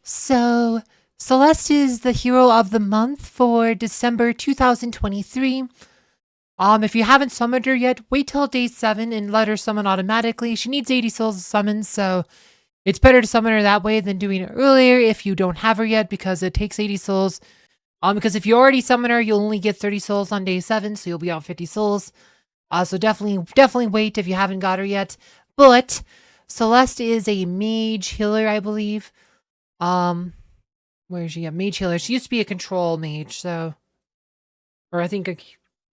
So, Celeste is the hero of the month for December 2023. If you haven't summoned her yet, wait till day 7 and let her summon automatically. She needs 80 souls to summon, so it's better to summon her that way than doing it earlier if you don't have her yet because it takes 80 souls. Because if you already summon her, you'll only get 30 souls on day 7, so you'll be out 50 souls. So definitely wait if you haven't got her yet. But Celeste is a mage healer, I believe. Um, where is she? Yeah, mage healer. She used to be a control mage, so, or I think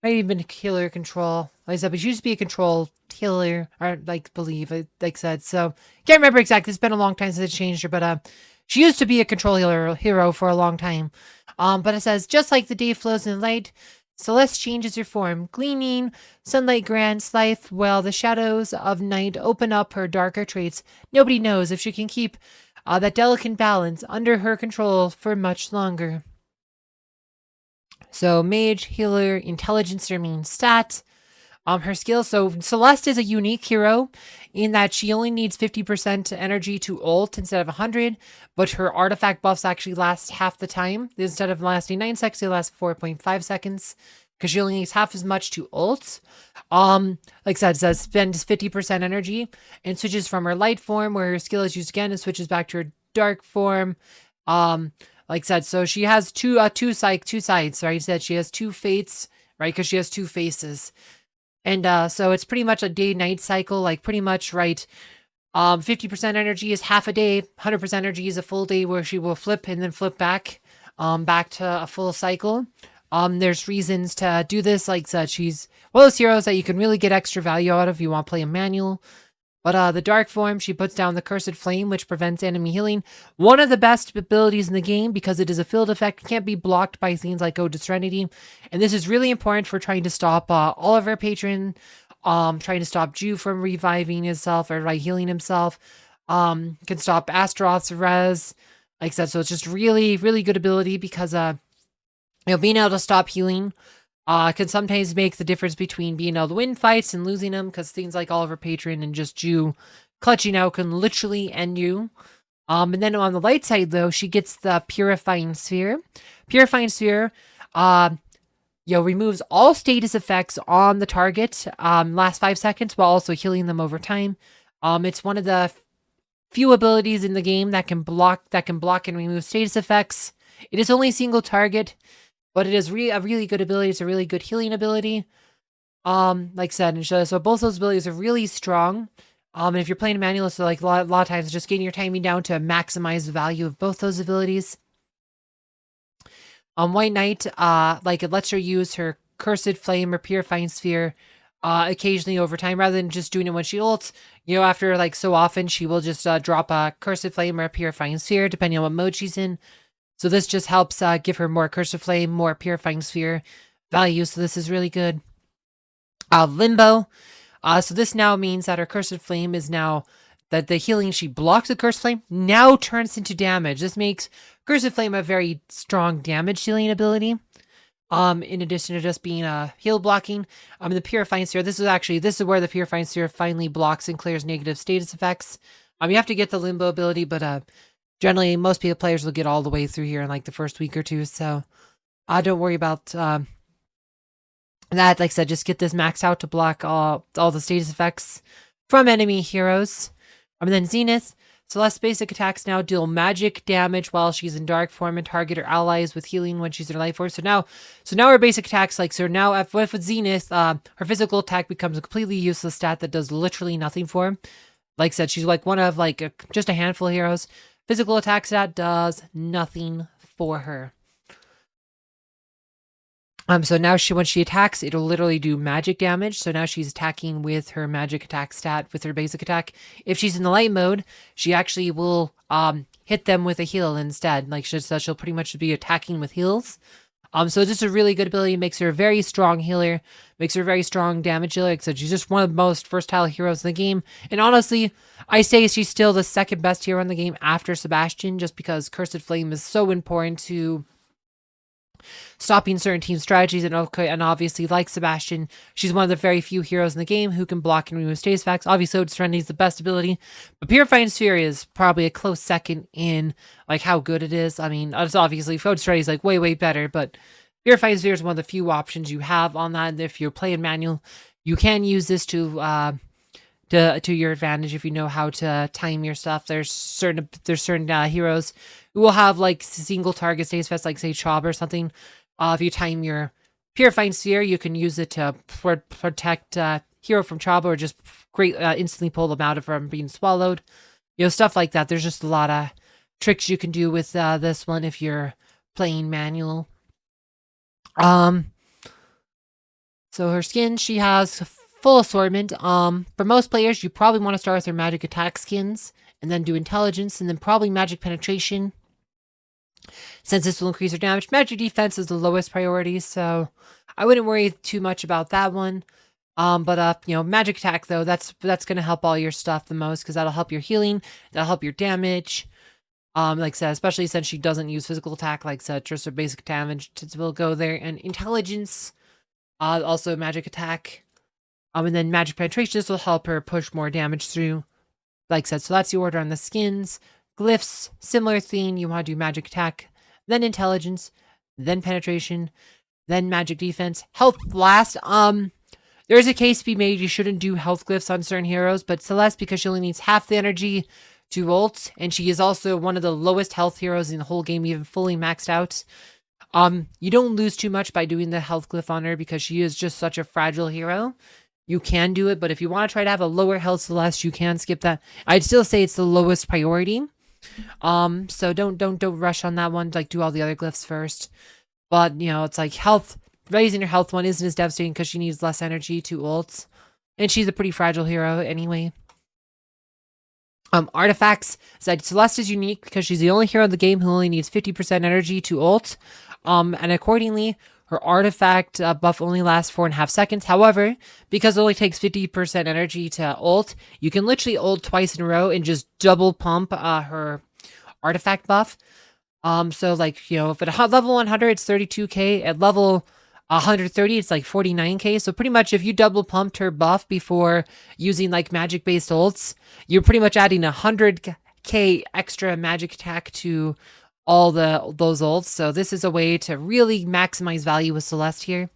might even been healer control. Like I said, but she used to be a control healer, or believe like I said. So can't remember exactly. It's been a long time since I changed her, but she used to be a control hero for a long time. But it says just like the day flows in light, Celeste changes her form. Gleaming sunlight grants life, while the shadows of night open up her darker traits. Nobody knows if she can keep that delicate balance under her control for much longer. So mage, healer, intelligence are main stats. Her skills. So Celeste is a unique hero in that she only needs 50% energy to ult instead of 100, but her artifact buffs actually last half the time. Instead of lasting 9 seconds, they last 4.5 seconds because she only needs half as much to ult. Like I said, it says spends 50% energy and switches from her light form where her skill is used again and switches back to her dark form. Like I said, so she has two sides, right? Said she has two fates, right? Because she has two faces. And so it's pretty much a day-night cycle, like pretty much, right? 50% energy is half a day, 100% energy is a full day where she will flip and then flip back to a full cycle. There's reasons to do this, like I said, she's one of those heroes that you can really get extra value out of if you want to play a manual. But the dark form, she puts down the Cursed Flame, which prevents enemy healing. One of the best abilities in the game because it is a field effect, can't be blocked by things like Ode to Serenity. And this is really important for trying to stop all of our patron, trying to stop Jew from reviving himself or healing himself. Can stop Astaroth's res, like I said. So it's just really, really good ability because being able to stop healing can sometimes make the difference between being able to win fights and losing them because things like Oliver Patron and just Jew clutching out can literally end you. And then on the light side, though, she gets the Purifying Sphere. Purifying Sphere, removes all status effects on the target, last 5 seconds, while also healing them over time. It's one of the few abilities in the game that can block and remove status effects. It is only a single target, but it is a really good ability. It's a really good healing ability. Like I said, so both those abilities are really strong. And if you're playing a manual, so like a lot of times, just getting your timing down to maximize the value of both those abilities. White Knight, it lets her use her Cursed Flame or Purifying Sphere occasionally over time, rather than just doing it when she ults. After so often, she will just drop a Cursed Flame or a Purifying Sphere, depending on what mode she's in. So this just helps give her more Cursed Flame, more Purifying Sphere value. So this is really good. Limbo. So this now means that her Cursed Flame is now that the healing she blocks the Cursed Flame now turns into damage. This makes Cursed Flame a very strong damage dealing ability. In addition to just being heal blocking. The Purifying Sphere, this is where the Purifying Sphere finally blocks and clears negative status effects. You have to get the Limbo ability, but generally most players will get all the way through here in the first week or two. So don't worry about that. Like I said, just get this maxed out to block all the status effects from enemy heroes. And then Zenith. Celeste's basic attacks now deal magic damage while she's in dark form and target her allies with healing when she's in life form. So now her basic attacks, with Zenith, her physical attack becomes a completely useless stat that does literally nothing for him. Like I said, she's one of just a handful of heroes. Physical attack stat does nothing for her. So now when she attacks, it'll literally do magic damage. So now she's attacking with her magic attack stat with her basic attack. If she's in the light mode, she actually will hit them with a heal instead. She'll pretty much be attacking with heals. So just a really good ability, makes her a very strong healer, makes her a very strong damage dealer. Like I said, she's just one of the most versatile heroes in the game. And honestly, I say she's still the second best hero in the game after Sebastian, just because Cursed Flame is so important to stopping certain team strategies, and okay, and obviously, like Sebastian, she's one of the very few heroes in the game who can block and remove status effects. Obviously, Ode Serenity is the best ability, but Purifying Sphere is probably a close second in like how good it is. I mean, it's obviously Ode Serenity is like way better, but Purifying Sphere is one of the few options you have on that. If you're playing manual, you can use this to your advantage if you know how to time your stuff. There's certain heroes who will have like single target status effects, like say Chop or something. If you time your Purifying Sphere, you can use it to protect hero from Chop, or just instantly pull them out from being swallowed. You know, stuff like that. There's just a lot of tricks you can do with this one if you're playing manual. So her skin, she has full assortment. For most players, you probably want to start with her magic attack skins, and then do intelligence, and then probably magic penetration, since this will increase her damage. Magic defense is the lowest priority, so I wouldn't worry too much about that one. But you know, magic attack though, that's gonna help all your stuff the most, because that'll help your healing, that'll help your damage. Like I said, especially since she doesn't use physical attack, like I said, just her basic damage will go there. And intelligence, also magic attack. And then magic penetration, this will help her push more damage through. Like I said, so that's the order on the skins. Glyphs, similar theme. You want to do magic attack, then intelligence, then penetration, then magic defense. Health last. There is a case to be made you shouldn't do health glyphs on certain heroes, but Celeste, because she only needs half the energy to ult, and she is also one of the lowest health heroes in the whole game, even fully maxed out. You don't lose too much by doing the health glyph on her, because she is just such a fragile hero. You can do it, but if you want to try to have a lower health Celeste, you can skip that. I'd still say it's the lowest priority. So don't rush on that one. Like, do all the other glyphs first. But you know, it's like health. Raising her health one isn't as devastating because she needs less energy to ult, and she's a pretty fragile hero anyway. Artifacts. Celeste is unique because she's the only hero in the game who only needs 50% energy to ult. And accordingly, her artifact buff only lasts 4.5 seconds. However, because it only takes 50% energy to ult, you can literally ult twice in a row and just double pump her artifact buff. So like, you know, if at level 100 it's 32k, at level 130 it's like 49k. So pretty much if you double pumped her buff before using like magic based ults, you're pretty much adding 100k extra magic attack to all those ults. So this is a way to really maximize value with Celeste here,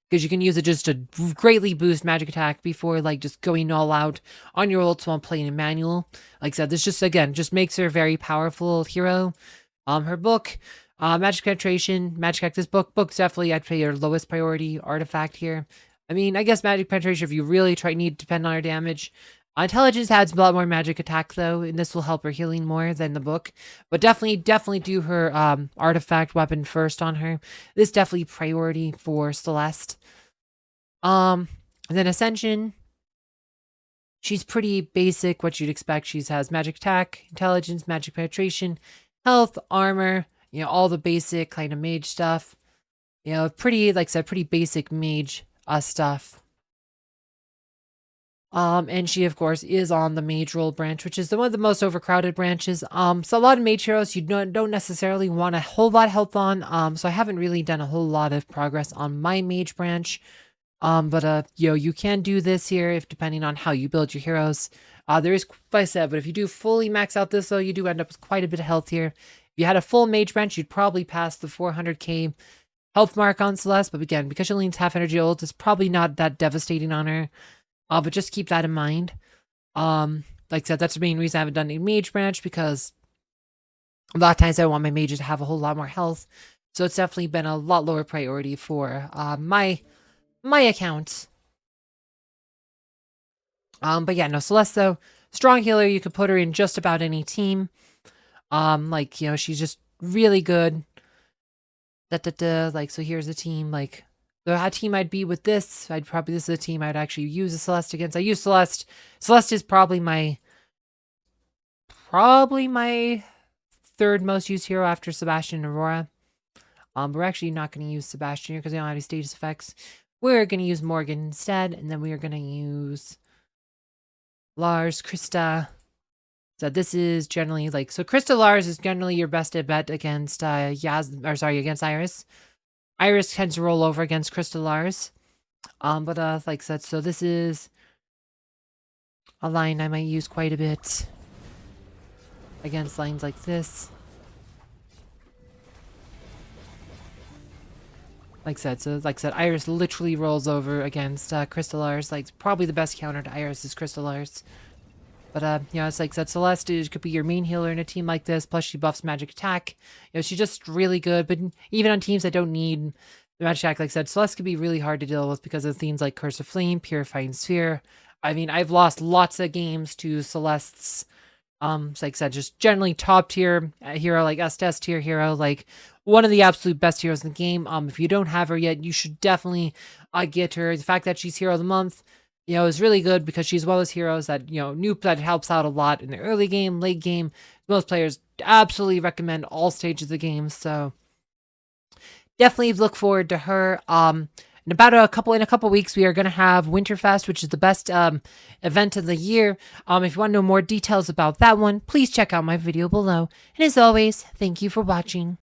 because you can use it just to greatly boost magic attack before like just going all out on your ults while playing in manual. Like I said, this just again just makes her a very powerful hero. Her book, magic penetration, magic attack. This book's definitely, I'd say, your lowest priority artifact here. I mean, I guess magic penetration, if you really need to depend on her damage. Intelligence adds a lot more magic attack though, and this will help her healing more than the book. But definitely do her artifact weapon first on her. This definitely priority for Celeste. And then Ascension. She's pretty basic, what you'd expect. She has magic attack, intelligence, magic penetration, health, armor, you know, all the basic kind of mage stuff. You know, pretty, like I said, pretty basic mage stuff. And she, of course, is on the mage role branch, which is one of the most overcrowded branches. So a lot of mage heroes you don't necessarily want a whole lot of health on. So I haven't really done a whole lot of progress on my mage branch. But you know, you can do this here if depending on how you build your heroes. There is, like I said, but if you do fully max out this, though, you do end up with quite a bit of health here. If you had a full mage branch, you'd probably pass the 400k health mark on Celeste. But again, because she only needs half energy ult, it's probably not that devastating on her. But just keep that in mind. Like I said, that's the main reason I haven't done a mage branch, because a lot of times I want my mages to have a whole lot more health. So it's definitely been a lot lower priority for my account. But yeah, no, Celeste though, strong healer. You could put her in just about any team. Like, you know, she's just really good. Like, so here's a team. Like, the team I'd be with this, this is a team I'd actually use a Celeste against. I use Celeste. Celeste is probably my third most used hero after Sebastian and Aurora. We're actually not going to use Sebastian here because they don't have any status effects. We're going to use Morgan instead, and then we are going to use Lars, Krista. So this is generally like, so Krista Lars is generally your best bet against against Iris. Iris tends to roll over against Crystallars. But like I said, so this is a line I might use quite a bit against lines like this. Like I said, Iris literally rolls over against Crystallars. Like, probably the best counter to Iris is Crystallars. But, it's like I said, Celeste could be your main healer in a team like this, plus she buffs magic attack. She's just really good, but even on teams that don't need the magic attack, like I said, Celeste could be really hard to deal with because of things like Curse of Flame, Purifying Sphere. I mean, I've lost lots of games to Celeste's like I said, just generally top tier hero, like S tier hero, like one of the absolute best heroes in the game. If you don't have her yet, you should definitely get her. The fact that she's hero of the month, is really good because she's one of those heroes that, that helps out a lot in the early game, late game. Most players absolutely recommend all stages of the game. So definitely look forward to her. In a couple weeks, we are going to have Winterfest, which is the best event of the year. If you want to know more details about that one, please check out my video below. And as always, thank you for watching.